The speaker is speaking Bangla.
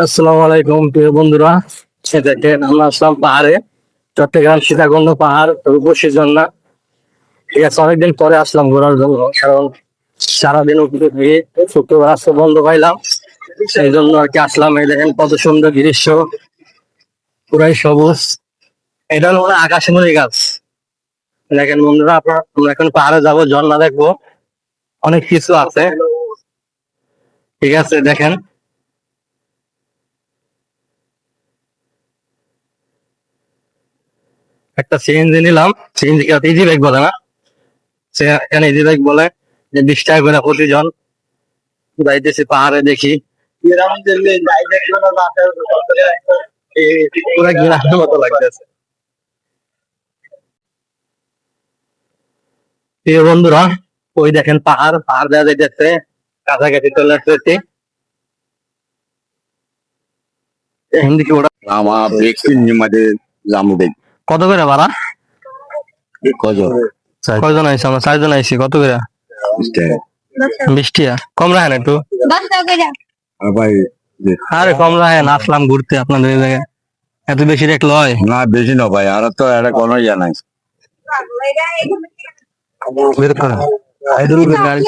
আসসালামু আলাইকুম প্রিয় বন্ধুরা। সে দেখেন আমরা আসলাম পাহাড়ে, চট্টগ্রাম সীতাকুণ্ড পাহাড় রূপসী ঝর্ণা। ঠিক আছে, অনেকদিন পরে আসলাম ঘোরার জন্য, কারণ সারাদিন উপরে থেকে শুক্রবার আজকে বন্ধ পাইলাম, সেই জন্য আর কি আসলাম। এই দেখেন কত সুন্দর দৃশ্য, পুরাই সবুজ। এটা হলো মানে আকাশমণি গাছ। দেখেন বন্ধুরা, আমরা এখন পাহাড়ে যাবো, ঝর্ণা দেখবো, অনেক কিছু আছে। ঠিক আছে, দেখেন একটা সিএনজি নিলাম। সিএনজি ইজি বাইক বলে না, সে এখানে ইজি বাইক বলে। যে 20 টাকা করে প্রতিজন। যাইতেছি পাহাড়ে, দেখি পুরা গ্রামের মতো লাগতেছে। প্রিয় বন্ধুরা, ওই দেখেন পাহাড়, পাহাড় দেওয়া যাইতেছে, কাছাকাছি চলে আসতেছি। হিন্দি কি ওটা আমার मध्ये जांभूळ কত করে ভাড়া? কত কয়জন আইসি? আমরা 4 জন আইসি। কত করে? 20 টাকা। কম রাখেন একটু। ভাই আরে কম রাখেন, আসলাম ঘুরতে আপনাদের এই জায়গায়, এত বেশি রেট লয়। না বেশি না ভাই, আর তো এটা কোনো ইয়া নাই। বের করেন। গাড়ি